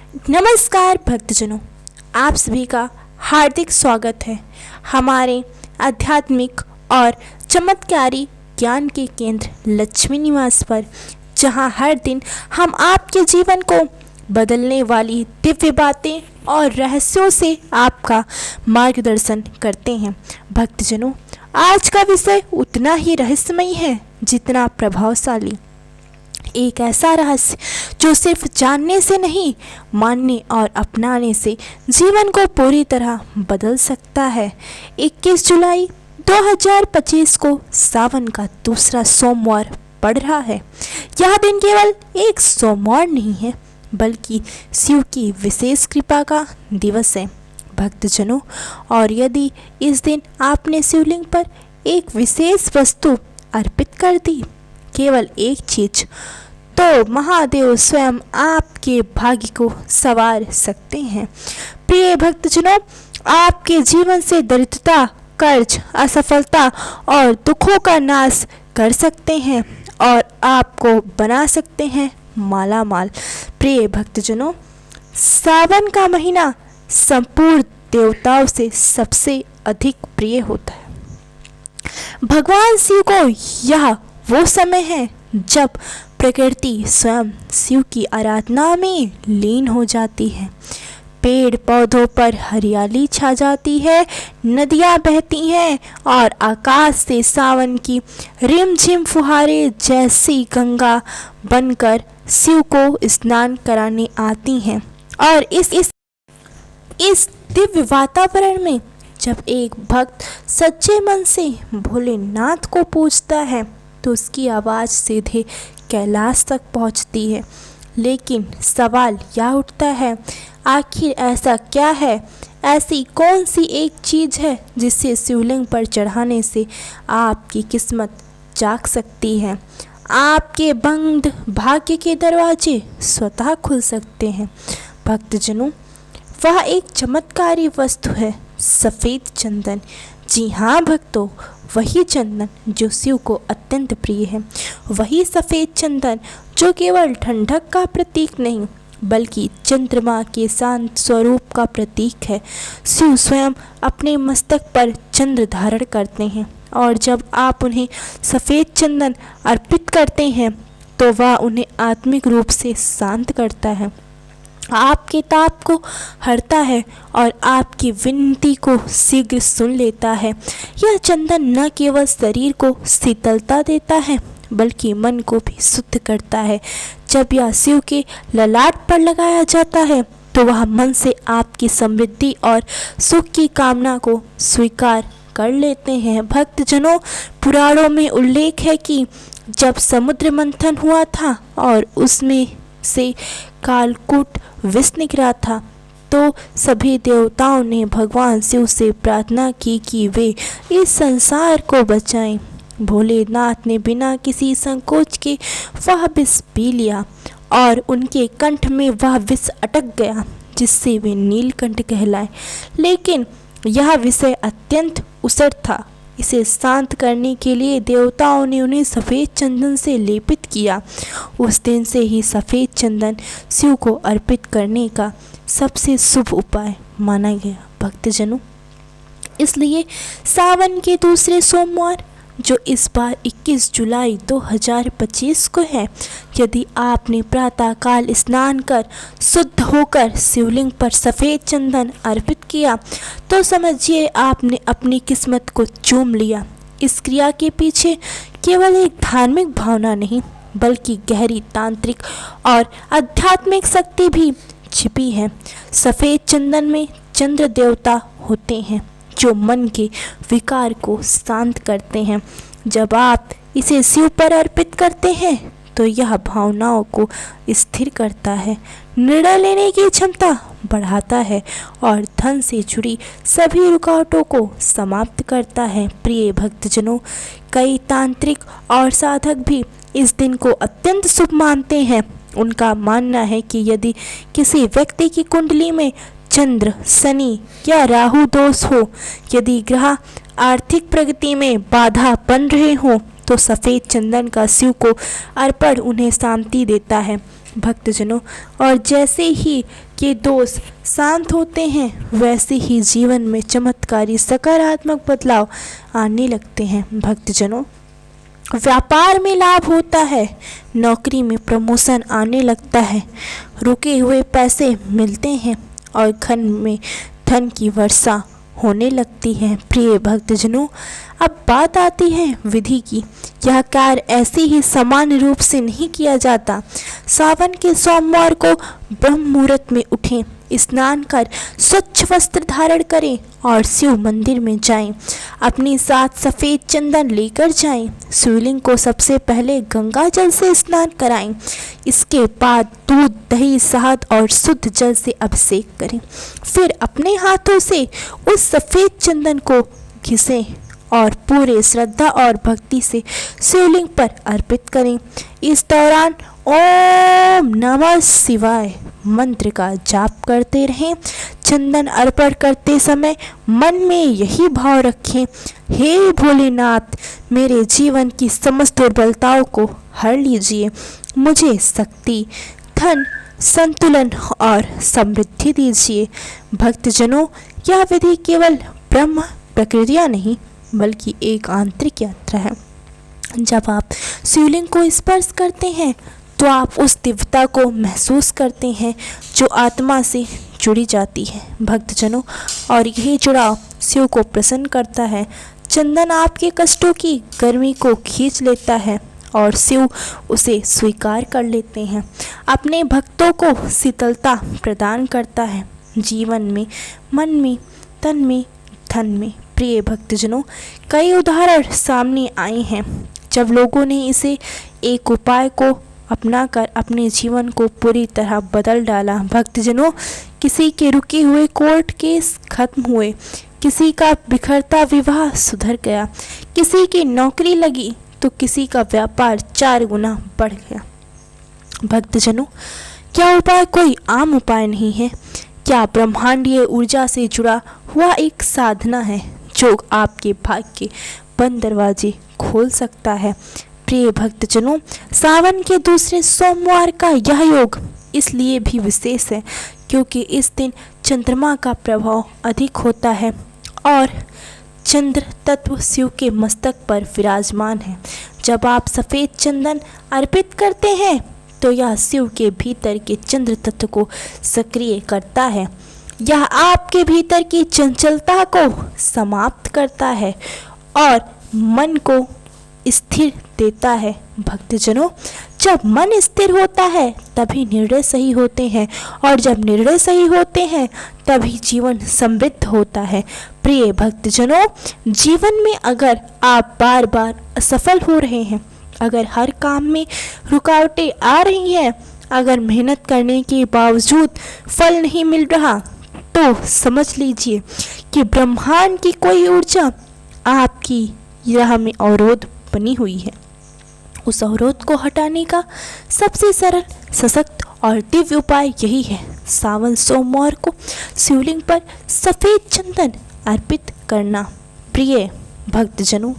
नमस्कार भक्तजनों, आप सभी का हार्दिक स्वागत है हमारे आध्यात्मिक और चमत्कारी ज्ञान के केंद्र लक्ष्मी निवास पर, जहां हर दिन हम आपके जीवन को बदलने वाली दिव्य बातें और रहस्यों से आपका मार्गदर्शन करते हैं। भक्तजनों, आज का विषय उतना ही रहस्यमयी है जितना प्रभावशाली। एक ऐसा रहस्य जो सिर्फ जानने से नहीं, मानने और अपनाने से जीवन को पूरी तरह बदल सकता है। 21 जुलाई 2025 को सावन का दूसरा सोमवार पड़ रहा है। यह दिन केवल एक सोमवार नहीं है, बल्कि शिव की विशेष कृपा का दिवस है भक्तजनों। और यदि इस दिन आपने शिवलिंग पर एक विशेष वस्तु अर्पित कर दी, केवल एक चीज, तो महादेव स्वयं आपके भाग्य को संवार सकते हैं। प्रिय भक्तजनों, आपके जीवन से दरिद्रता, कर्ज, असफलता और दुखों का नाश कर सकते हैं और आपको बना सकते हैं माला माल। प्रिय भक्तजनों, सावन का महीना संपूर्ण देवताओं से सबसे अधिक प्रिय होता है। भगवान शिव को यह वो समय है जब प्रकृति स्वयं शिव की आराधना में लीन हो जाती है। पेड़ पौधों पर हरियाली छा जाती है, नदियाँ बहती हैं और आकाश से सावन की रिमझिम फुहारें जैसी गंगा बनकर शिव को स्नान कराने आती हैं। और इस दिव्य वातावरण में जब एक भक्त सच्चे मन से भोलेनाथ को पूजता है, तो उसकी आवाज़ सीधे कैलाश तक पहुंचती है। लेकिन सवाल यह उठता है, आखिर ऐसा क्या है, ऐसी कौन सी एक चीज़ है जिसे शिवलिंग पर चढ़ाने से आपकी किस्मत जाग सकती है, आपके बंद भाग्य के दरवाजे स्वतः खुल सकते हैं। भक्तजनों, वह एक चमत्कारी वस्तु है, सफ़ेद चंदन। जी हाँ भक्तों, वही चंदन जो शिव को अत्यंत प्रिय है। वही सफ़ेद चंदन जो केवल ठंडक का प्रतीक नहीं, बल्कि चंद्रमा के शांत स्वरूप का प्रतीक है। शिव स्वयं अपने मस्तक पर चंद्र धारण करते हैं, और जब आप उन्हें सफ़ेद चंदन अर्पित करते हैं, तो वह उन्हें आत्मिक रूप से शांत करता है, आपके ताप को हरता है और आपकी विनती को शीघ्र सुन लेता है। यह चंदन न केवल शरीर को शीतलता देता है, बल्कि मन को भी शुद्ध करता है। जब यह शिव के ललाट पर लगाया जाता है, तो वह मन से आपकी समृद्धि और सुख की कामना को स्वीकार कर लेते हैं। भक्तजनों, पुराणों में उल्लेख है कि जब समुद्र मंथन हुआ था और उसमें से कालकूट विष निकला था, तो सभी देवताओं ने भगवान शिव से प्रार्थना की कि वे इस संसार को बचाएं। भोलेनाथ ने बिना किसी संकोच के वह विष पी लिया और उनके कंठ में वह विष अटक गया, जिससे वे नीलकंठ कहलाए। लेकिन यह विषय अत्यंत उष्ण था। इसे शांत करने के लिए देवताओं ने उन्हें सफ़ेद चंदन से लेपित किया। उस दिन से ही सफ़ेद चंदन शिव को अर्पित करने का सबसे शुभ उपाय माना गया। भक्तजनों, इसलिए सावन के दूसरे सोमवार, जो इस बार 21 जुलाई 2025 को है, यदि आपने प्रातःकाल स्नान कर शुद्ध होकर शिवलिंग पर सफ़ेद चंदन अर्पित किया, तो समझिए आपने अपनी किस्मत को चूम लिया। इस क्रिया के पीछे केवल एक धार्मिक भावना नहीं, बल्कि गहरी तांत्रिक और आध्यात्मिक शक्ति भी छिपी है। सफ़ेद चंदन में चंद्र देवता होते हैं, जो मन के विकार को शांत करते हैं। जब आप इसे शिव पर अर्पित करते हैं, तो यह भावनाओं को स्थिर करता है, निर्णय लेने की क्षमता बढ़ाता है और धन से जुड़ी सभी रुकावटों को समाप्त करता है। प्रिय भक्तजनों, कई तांत्रिक और साधक भी इस दिन को अत्यंत शुभ मानते हैं। उनका मानना है कि यदि किसी व्यक्ति की कुंडली में चंद्र, शनि या राहु दोष हो, यदि ग्रह आर्थिक प्रगति में बाधा बन रहे हों, तो सफ़ेद चंदन का शिव को अर्पण उन्हें शांति देता है भक्तजनों। और जैसे ही ये दोष शांत होते हैं वैसे ही जीवन में चमत्कारी सकारात्मक बदलाव आने लगते हैं। भक्तजनों, व्यापार में लाभ होता है, नौकरी में प्रमोशन आने लगता है, रुके हुए पैसे मिलते हैं और घर में धन की वर्षा होने लगती है। प्रिय भक्तजनों, अब बात आती है विधि की। यह कार्य ऐसे ही सामान्य रूप से नहीं किया जाता। सावन के सोमवार को ब्रह्म मुहूर्त में उठें, स्नान कर स्वच्छ वस्त्र धारण करें और शिव मंदिर में जाएं। अपने साथ सफ़ेद चंदन लेकर जाएं। शिवलिंग को सबसे पहले गंगा जल से स्नान कराएं। इसके बाद दूध, दही, शहद और शुद्ध जल से अभिषेक करें। फिर अपने हाथों से उस सफ़ेद चंदन को घिसें और पूरे श्रद्धा और भक्ति से शिवलिंग पर अर्पित करें। इस दौरान ओम नमः शिवाय मंत्र का जाप करते रहें। चंदन अर्पण करते समय मन में यही भाव रखें, हे भोलेनाथ, मेरे जीवन की समस्त दुर्बलताओं को हर लीजिए। मुझे शक्ति, धन, संतुलन और समृद्धि दीजिए। भक्तजनों, यह विधि केवल ब्रह्म प्रक्रिया नहीं बल्कि एक आंतरिक यात्रा है। जब आप शिवलिंग को स्पर्श करते हैं तो आप उस दिव्यता को महसूस करते हैं जो आत्मा से जुड़ी जाती है। भक्तजनों, और यही जुड़ाव शिव को प्रसन्न करता है। चंदन आपके कष्टों की गर्मी को खींच लेता है और शिव उसे स्वीकार कर लेते हैं। अपने भक्तों को शीतलता प्रदान करता है, जीवन में, मन में, तन में, धन में। प्रिय भक्तजनों, कई उदाहरण सामने आए हैं जब लोगों ने इसे एक उपाय को अपनाकर अपने जीवन को पूरी तरह बदल डाला। भक्तजनों, किसी के रुके हुए कोर्ट केस खत्म हुए, किसी का बिखरता विवाह सुधर गया, किसी की नौकरी लगी तो किसी का व्यापार 4 गुना बढ़ गया। भक्तजनों, क्या उपाय कोई आम उपाय नहीं है? क्या ब्रह्मांडीय ऊर्जा से जुड़ा हुआ एक साधना है जो आपके भाग्य के बंद दरवाजे खोल सकता है। प्रिय भक्तजनों, सावन के दूसरे सोमवार का यह योग इसलिए भी विशेष है क्योंकि इस दिन चंद्रमा का प्रभाव अधिक होता है और चंद्र तत्व शिव के मस्तक पर विराजमान है। जब आप सफ़ेद चंदन अर्पित करते हैं तो यह शिव के भीतर के चंद्र तत्व को सक्रिय करता है। यह आपके भीतर की चंचलता को समाप्त करता है और मन को स्थिर देता है। भक्तजनों, जब मन स्थिर होता है तभी निर्णय सही होते हैं और जब निर्णय सही होते हैं तभी जीवन समृद्ध होता है। प्रिय भक्तजनों, जीवन में अगर आप बार बार असफल हो रहे हैं, अगर हर काम में रुकावटें आ रही हैं, अगर मेहनत करने के बावजूद फल नहीं मिल रहा, तो समझ लीजिए कि ब्रह्मांड की कोई ऊर्जा आपकी राह में अवरोध बनी हुई है। उस अवरोध को हटाने का सबसे सरल, सशक्त और दिव्य उपाय यही है। सावन सोमवार को शिवलिंग पर सफ़ेद चंदन अर्पित करना। प्रिय भक्तजनों,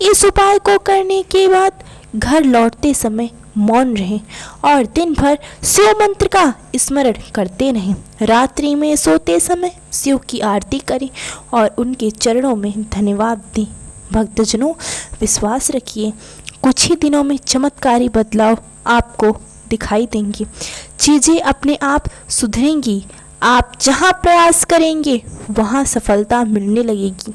इस उपाय को करने के बाद घर लौटते समय मौन रहें और दिन भर शिव मंत्र का स्मरण करते रहें। रात्रि में सोते समय शिव की आरती करें और उनके चरणों में धन्यवाद दें। भक्तजनों, विश्वास रखिए, कुछ ही दिनों में चमत्कारी बदलाव आपको दिखाई देंगे। चीज़ें अपने आप सुधरेंगी। आप जहां प्रयास करेंगे वहां सफलता मिलने लगेगी।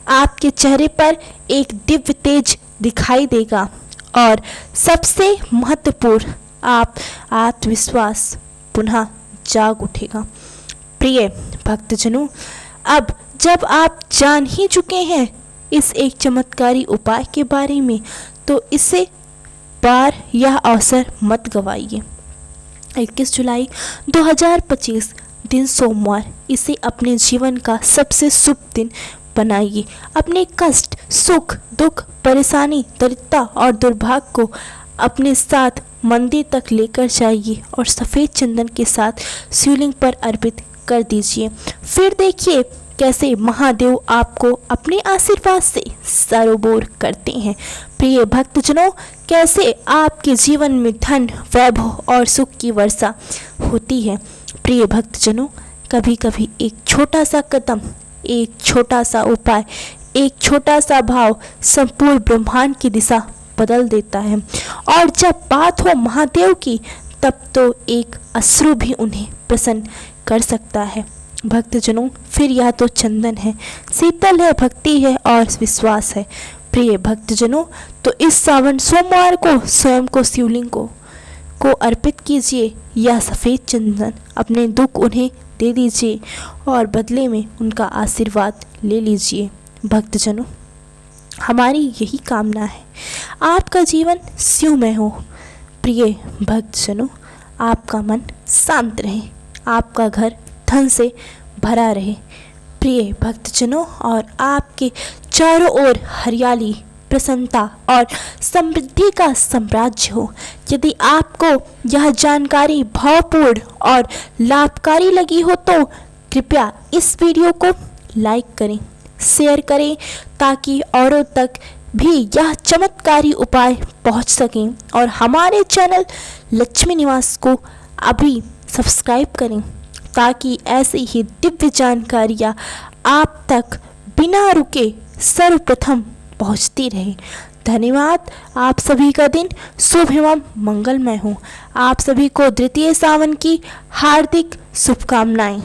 आपके चेहरे पर एक दिव्य तेज दिखाई देगा और सबसे महत्वपूर्ण, आप आत्मविश्वास पुनः जाग उठेगा। प्रिय भक्तजनों, अब जब आप जान ही चुके हैं इस एक चमत्कारी उपाय के बारे में, तो इसे बार यह अवसर मत गवाइए। 21 जुलाई 2025 दिन सोमवार, इसे अपने जीवन का सबसे शुभ दिन बनाइए। अपने कष्ट, सुख, दुख, परेशानी, दरिद्रता और दुर्भाग्य को अपने साथ मंदिर तक लेकर जाइए और सफ़ेद चंदन के साथ शिवलिंग पर अर्पित कर दीजिए। फिर देखिए कैसे महादेव आपको अपने आशीर्वाद से सरोबोर करते हैं। प्रिय भक्तजनों, कैसे आपके जीवन में धन, वैभव और सुख की वर्षा होती है। प्रिय भक्तजनों, कभी कभी एक छोटा सा कदम, एक छोटा सा उपाय, एक छोटा सा भाव संपूर्ण ब्रह्मांड की दिशा बदल देता है। और जब बात हो महादेव की, तब तो एक अश्रु भी उन्हें प्रसन्न कर सकता है। भक्तजनों, फिर यह तो चंदन है, शीतल है, भक्ति है और विश्वास है। प्रिय भक्तजनों, तो इस सावन सोमवार को स्वयं को शिवलिंग को अर्पित कीजिए। यह सफ़ेद चंदन, अपने दुख उन्हें दे दीजिए और बदले में उनका आशीर्वाद ले लीजिए। भक्तजनों, हमारी यही कामना है, आपका जीवन शिवमय हो। प्रिय भक्तजनों, आपका मन शांत रहे, आपका घर धन से भरा रहे। प्रिय भक्तजनों, और आपके चारों ओर हरियाली, प्रसन्नता और समृद्धि का साम्राज्य हो। यदि आपको यह जानकारी भावपूर्ण और लाभकारी लगी हो तो कृपया इस वीडियो को लाइक करें, शेयर करें, ताकि औरों तक भी यह चमत्कारी उपाय पहुंच सकें। और हमारे चैनल लक्ष्मी निवास को अभी सब्सक्राइब करें, ताकि ऐसी ही दिव्य जानकारियाँ आप तक बिना रुके सर्वप्रथम पहुंचती रहे। धन्यवाद। आप सभी का दिन शुभ एवं मंगलमय हो। आप सभी को द्वितीय सावन की हार्दिक शुभकामनाएं।